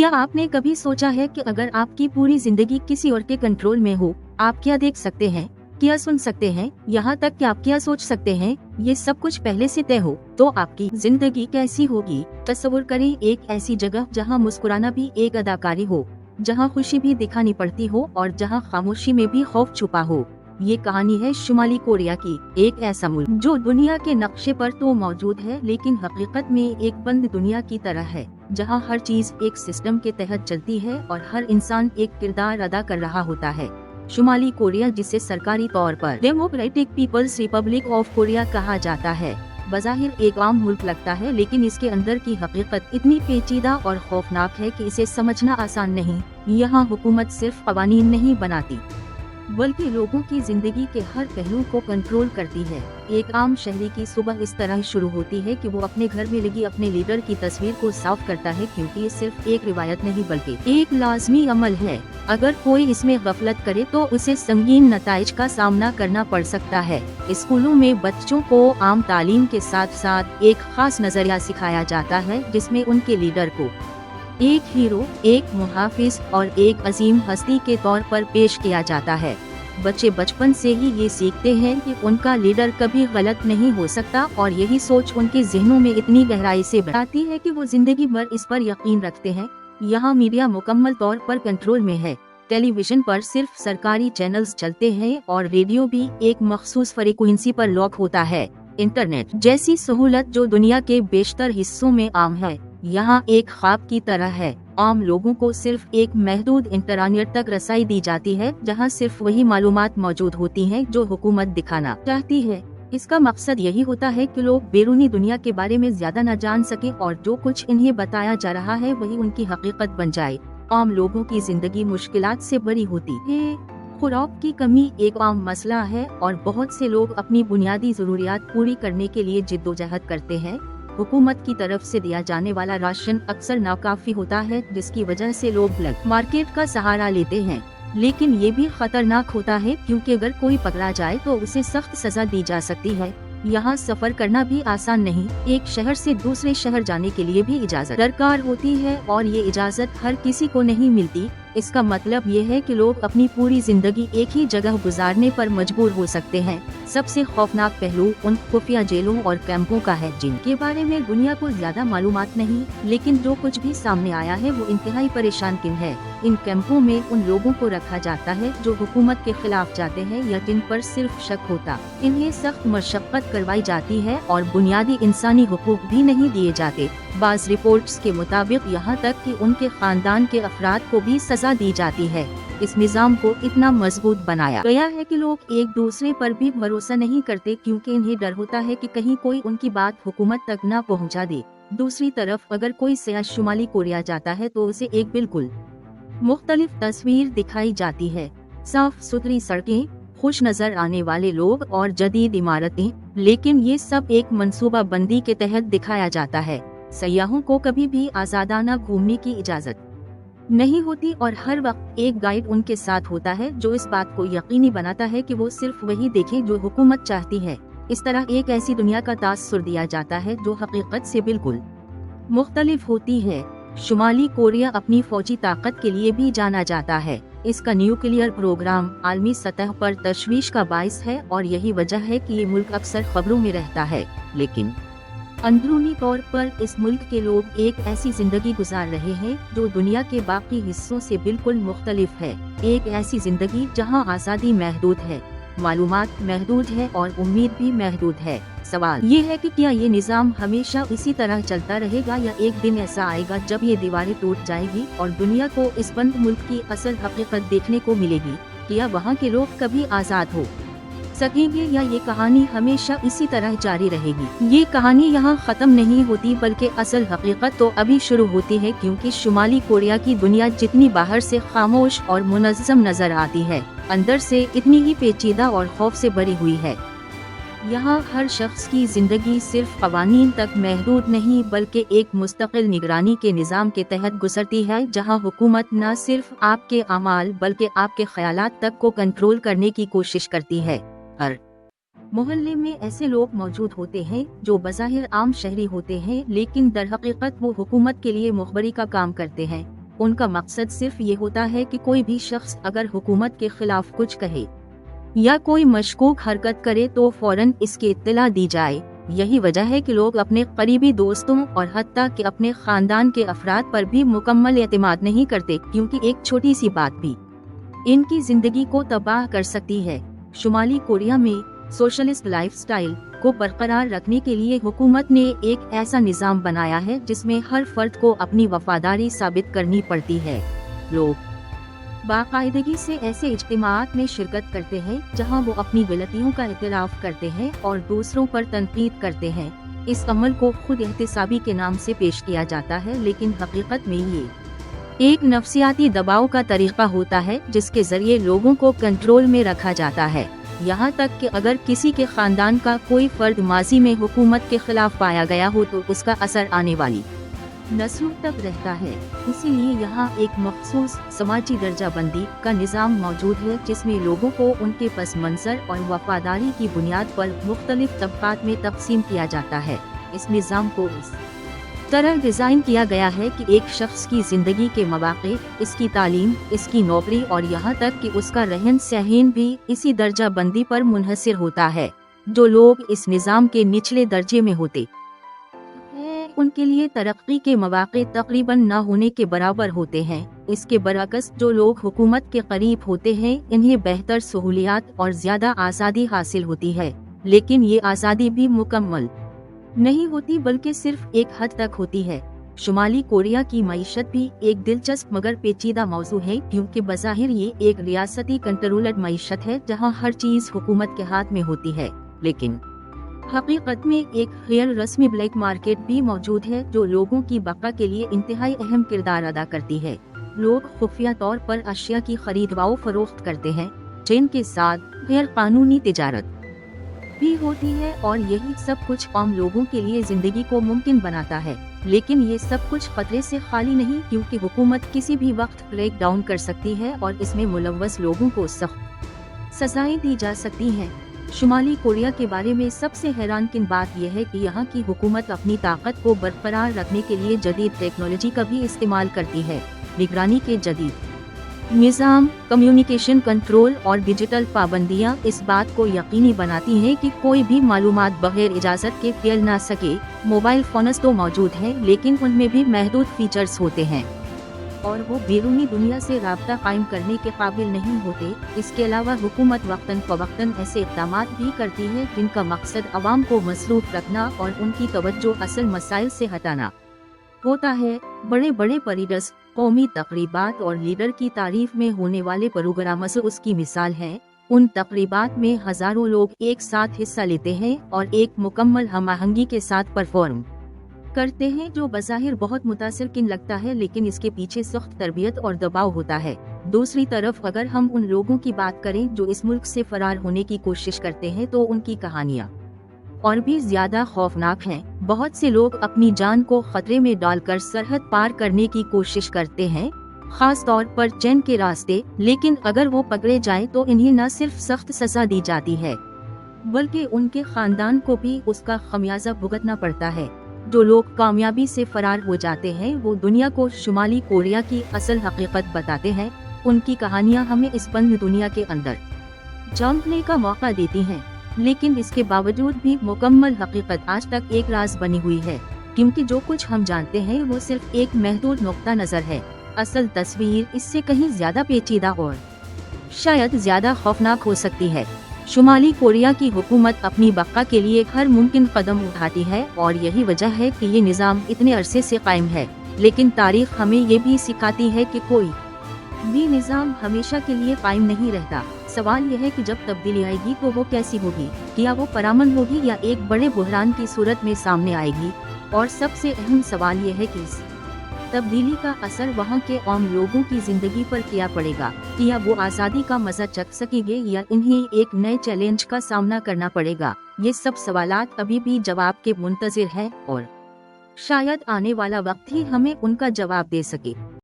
क्या आपने कभी सोचा है कि अगर आपकी पूरी जिंदगी किसी और के कंट्रोल में हो, आप क्या देख सकते हैं, क्या सुन सकते हैं, यहाँ तक कि आप क्या सोच सकते हैं, ये सब कुछ पहले से तय हो, तो आपकी जिंदगी कैसी होगी। तस्वीर करें एक ऐसी जगह जहाँ मुस्कुराना भी एक अदाकारी हो, जहाँ खुशी भी दिखानी पड़ती हो और जहाँ खामोशी में भी खौफ छुपा हो। ये कहानी है शुमाली कोरिया की, एक ऐसा मुल्क जो दुनिया के नक्शे पर तो मौजूद है लेकिन हकीकत में एक बंद दुनिया की तरह है, जहाँ हर चीज एक सिस्टम के तहत चलती है और हर इंसान एक किरदार अदा कर रहा होता है। शुमाली कोरिया, जिसे सरकारी तौर पर Democratic People's Republic of Korea कहा जाता है, बज़ाहिर एक आम मुल्क लगता है, लेकिन इसके अंदर की हकीकत इतनी पेचीदा और खौफनाक है कि इसे समझना आसान नहीं। यहाँ हुकूमत सिर्फ कवानीन नहीं बनाती बल्कि लोगों की जिंदगी के हर पहलू को कंट्रोल करती है। एक आम शहरी की सुबह इस तरह शुरू होती है कि वो अपने घर में लगी अपने लीडर की तस्वीर को साफ करता है, क्योंकि ये सिर्फ एक रिवायत नहीं बल्कि एक लाजमी अमल है। अगर कोई इसमें गफलत करे तो उसे संगीन नताइज का सामना करना पड़ सकता है। स्कूलों में बच्चों को आम तालीम के साथ साथ एक खास नजरिया सिखाया जाता है, जिसमें उनके लीडर को एक हीरो, एक मुहाफिज और एक अजीम हस्ती के तौर पर पेश किया जाता है। बच्चे बचपन से ही ये सीखते हैं कि उनका लीडर कभी गलत नहीं हो सकता और यही सोच उनके जहनों में इतनी गहराई से बैठती है कि वो जिंदगी भर इस पर यकीन रखते हैं। यहाँ मीडिया मुकम्मल तौर पर कंट्रोल में है। टेलीविजन पर सिर्फ सरकारी चैनल्स चलते हैं और रेडियो भी एक मखसूस फ्रीक्वेंसी पर लॉक होता है। इंटरनेट जैसी सहूलत जो दुनिया के बेशतर हिस्सों में आम है, यहाँ एक ख्वाब की तरह है। आम लोगों को सिर्फ एक महदूद इंटरनेट तक रसाई दी जाती है, जहाँ सिर्फ वही मालूमात मौजूद होती हैं जो हुकूमत दिखाना चाहती है। इसका मकसद यही होता है कि लोग बैरूनी दुनिया के बारे में ज्यादा न जान सके और जो कुछ इन्हें बताया जा रहा है वही उनकी हकीकत बन जाए। आम लोगों की जिंदगी मुश्किलात से भरी होती है। खुराक की कमी एक आम मसला है और बहुत से लोग अपनी बुनियादी जरूरियात पूरी करने के लिए जिद्दोजहद करते हैं। हुकूमत की तरफ से दिया जाने वाला राशन अक्सर नाकाफी होता है, जिसकी वजह से लोग ब्लैक मार्केट का सहारा लेते हैं। लेकिन ये भी खतरनाक होता है, क्योंकि अगर कोई पकड़ा जाए तो उसे सख्त सजा दी जा सकती है। यहाँ सफर करना भी आसान नहीं। एक शहर से दूसरे शहर जाने के लिए भी इजाजत दरकार होती है और ये इजाजत हर किसी को नहीं मिलती। इसका मतलब ये है कि लोग अपनी पूरी जिंदगी एक ही जगह गुजारने पर मजबूर हो सकते हैं। सबसे खौफनाक पहलू उन खुफिया जेलों और कैंपों का है, जिनके बारे में दुनिया को ज्यादा मालूमात नहीं, लेकिन जो कुछ भी सामने आया है वो इंतहाई परेशान किन है। इन कैंपों में उन लोगों को रखा जाता है जो हुकूमत के खिलाफ जाते हैं या जिन पर सिर्फ शक होता। इन्हें सख्त मशक्कत करवाई जाती है और बुनियादी इंसानी हुकूक भी नहीं दिए जाते। बाज़ रिपोर्ट्स के मुताबिक यहाँ तक कि उनके खानदान के अफराद को भी सजा दी जाती है। इस निज़ाम को इतना मजबूत बनाया गया है कि लोग एक दूसरे पर भी भरोसा नहीं करते, क्योंकि इन्हें डर होता है कि कहीं कोई उनकी बात हुकूमत तक न पहुँचा दे। दूसरी तरफ अगर कोई सयाह शुमाली कोरिया जाता है तो उसे एक बिल्कुल मुख्तलिफ तस्वीर दिखाई जाती है। साफ सुथरी सड़कें, खुश नजर आने वाले लोग और जदीद इमारतें, लेकिन ये सब एक मंसूबा बंदी के तहत दिखाया जाता है। सयाहों को कभी भी आजादाना घूमने की इजाजत नहीं होती और हर वक्त एक गाइड उनके साथ होता है जो इस बात को यकीनी बनाता है कि वो सिर्फ वही देखें जो हुकूमत चाहती है। इस तरह एक ऐसी दुनिया का तासुर दिया जाता है जो हकीकत से बिल्कुल मुख्तलिफ होती है। शुमाली कोरिया अपनी फौजी ताकत के लिए भी जाना जाता है। इसका न्यूक्लियर प्रोग्राम आलमी सतह पर तशवीश का बाइस है और यही वजह है कि ये मुल्क अक्सर खबरों में रहता है। लेकिन अंदरूनी तौर पर इस मुल्क के लोग एक ऐसी जिंदगी गुजार रहे हैं जो दुनिया के बाकी हिस्सों से बिल्कुल मुख्तलिफ है। एक ऐसी जिंदगी जहां आज़ादी महदूद है, मालूमात महदूद है और उम्मीद भी महदूद है। सवाल ये है कि क्या ये निज़ाम हमेशा इसी तरह चलता रहेगा या एक दिन ऐसा आएगा जब ये दीवारें टूट जाएगी और दुनिया को इस बंद मुल्क की असल हकीकत देखने को मिलेगी। क्या वहाँ के लोग कभी आज़ाद हो सकेंगे या ये कहानी हमेशा इसी तरह जारी रहेगी। ये कहानी यहाँ खत्म नहीं होती, बल्कि असल हकीकत तो अभी शुरू होती है, क्योंकि शुमाली कोरिया की दुनिया जितनी बाहर से खामोश और मुनज़्ज़म नजर आती है, अंदर से इतनी ही पेचीदा और खौफ से भरी हुई है। यहाँ हर शख्स की जिंदगी सिर्फ कवानीन तक महदूद नहीं बल्कि एक मुस्तकिल निगरानी के निज़ाम के तहत गुजरती है, जहाँ हुकूमत न सिर्फ आपके अमाल बल्कि आपके ख्यालात तक को कंट्रोल करने की कोशिश करती है। हर मोहल्ले में ऐसे लोग मौजूद होते हैं जो बज़ाहिर आम शहरी होते हैं, लेकिन दरहकीकत वो हुकूमत के लिए मुखबरी का काम करते हैं। उनका मकसद सिर्फ ये होता है कि कोई भी शख्स अगर हुकूमत के खिलाफ कुछ कहे या कोई मशकूक हरकत करे तो फौरन इसकी इत्तला दी जाए। यही वजह है कि लोग अपने करीबी दोस्तों और हत्ता कि अपने खानदान के अफराद पर भी मुकम्मल एतमाद नहीं करते, क्योंकि एक छोटी सी बात भी इनकी जिंदगी को तबाह कर सकती है। शुमाली कोरिया में सोशलिस्ट लाइफस्टाइल को बरकरार रखने के लिए हुकूमत ने एक ऐसा निज़ाम बनाया है जिसमें हर फर्द को अपनी वफादारी साबित करनी पड़ती है। लोग बाकायदगी से ऐसे इज्तिमाआत में शिरकत करते हैं जहां वो अपनी गलतियों का इतराफ़ करते हैं और दूसरों पर तनकीद करते हैं। इस अमल को खुद एहतिसाबी के नाम से पेश किया जाता है, लेकिन हकीकत में ये एक नफ्सियाती दबाव का तरीका होता है जिसके जरिए लोगों को कंट्रोल में रखा जाता है। यहाँ तक कि अगर किसी के खानदान का कोई फर्द माजी में हुकूमत के खिलाफ पाया गया हो तो उसका असर आने वाली नस्लों तक रहता है। इसीलिए यहाँ एक मखसूस समाजी दर्जाबंदी का निज़ाम मौजूद है जिसमें लोगों को उनके पस मंजर और वफादारी की बुनियाद पर मुख्तलिफ तबकात में तकसीम किया जाता है। इस निज़ाम को इस तरह डिज़ाइन किया गया है कि एक शख्स की ज़िंदगी के मौक़े, इसकी तालीम, इसकी नौकरी और यहाँ तक कि उसका रहन सहन भी इसी दर्जाबंदी पर मुनहसर होता है। जो लोग इस निज़ाम के निचले दर्जे में होते उनके लिए तरक्की के मौक़े तकरीबन न होने के बराबर होते हैं। इसके बरअक्स जो लोग हुकूमत के करीब होते हैं इन्हें बेहतर सहूलियात और ज़्यादा आज़ादी हासिल होती है, लेकिन ये आज़ादी भी मुकम्मल नहीं होती बल्कि सिर्फ एक हद तक होती है। शुमाली कोरिया की मईशत भी एक दिलचस्प मगर पेचीदा मौजू है, क्योंकि बज़ाहिर ये एक रियासती कंट्रोल्ड मईशत है जहाँ हर चीज़ हुकूमत के हाथ में होती है, लेकिन हकीकत में एक गैर रस्मी ब्लैक मार्केट भी मौजूद है जो लोगों की बका के लिए इंतहाई अहम किरदार अदा करती है। लोग खुफिया तौर पर अशिया की खरीद व फरोख्त करते हैं जिनके साथ गैर कानूनी तिजारत भी होती है, और यही सब कुछ आम लोगों के लिए जिंदगी को मुमकिन बनाता है। लेकिन ये सब कुछ खतरे से खाली नहीं, क्योंकि हुकूमत किसी भी वक्त ब्रेक डाउन कर सकती है और इसमें मुलव्वस लोगों को सख्त सजाएं दी जा सकती हैं। शुमाली कोरिया के बारे में सबसे हैरानकुन बात यह है कि यहाँ की हुकूमत अपनी ताकत को बरकरार रखने के लिए जदीद टेक्नोलॉजी का भी इस्तेमाल करती है। निगरानी के जदीद निज़ाम, कम्युनिकेशन कंट्रोल और डिजिटल पाबंदियाँ इस बात को यकीनी बनाती हैं कि कोई भी मालूमात बगैर इजाज़त के फैल ना सके। मोबाइल फ़ोन्स तो मौजूद हैं, लेकिन उनमें भी महदूद फीचर्स होते हैं और वो बैरूनी दुनिया से राब्ता कायम करने के काबिल नहीं होते। इसके अलावा हुकूमत वक्तन फ़वक्तन ऐसे इक़दामात भी करती है जिनका मकसद अवाम को मसरूफ़ रखना और उनकी तवज्जो असल मसाइल से हटाना होता है। बड़े बड़े परेड्स, कौमी तक़रीबात और लीडर की तारीफ में होने वाले प्रोग्राम्स उसकी मिसाल है। उन तक़रीबात में हज़ारों लोग एक साथ हिस्सा लेते हैं और एक मुकम्मल हमाहंगी के साथ परफॉर्म करते हैं, जो बज़ाहिर बहुत मुतासिरकिन लगता है, लेकिन इसके पीछे सख्त तरबियत और दबाव होता है। दूसरी तरफ अगर हम उन लोगों की बात करें जो इस मुल्क से फरार होने की कोशिश करते हैं तो उनकी कहानियाँ और भी ज्यादा खौफनाक हैं। बहुत से लोग अपनी जान को खतरे में डालकर सरहद पार करने की कोशिश करते हैं, खास तौर पर चैन के रास्ते, लेकिन अगर वो पकड़े जाएं तो इन्हें न सिर्फ सख्त सजा दी जाती है बल्कि उनके खानदान को भी उसका खमियाजा भुगतना पड़ता है। जो लोग कामयाबी से फरार हो जाते हैं वो दुनिया को शुमाली कोरिया की असल हकीकत बताते हैं। उनकी कहानियां हमें इस बंद दुनिया के अंदर झांकने का मौका देती हैं, लेकिन इसके बावजूद भी मुकम्मल हकीकत आज तक एक राज बनी हुई है, क्योंकि जो कुछ हम जानते हैं वो सिर्फ एक महदूद नुक्ता नज़र है। असल तस्वीर इससे कहीं ज्यादा पेचीदा और शायद ज्यादा खौफनाक हो सकती है। शुमाली कोरिया की हुकूमत अपनी बका के लिए हर मुमकिन कदम उठाती है और यही वजह है कि ये निज़ाम इतने अरसे से कायम है। लेकिन तारीख हमें ये भी सिखाती है कि कोई भी निज़ाम हमेशा के लिए कायम नहीं रहता। सवाल यह है कि जब तब्दीली आएगी तो वो कैसी होगी, क्या वो परअमन होगी या एक बड़े बुहरान की सूरत में सामने आएगी। और सबसे अहम सवाल यह है कि इस तब्दीली का असर वहाँ के आम लोगों की जिंदगी पर क्या पड़ेगा। क्या वो आज़ादी का मजा चख सकेंगे या इन्हें एक नए चैलेंज का सामना करना पड़ेगा। ये सब सवालात अभी भी जवाब के मुंतज़िर हैं और शायद आने वाला वक्त ही हमें उनका जवाब दे सके।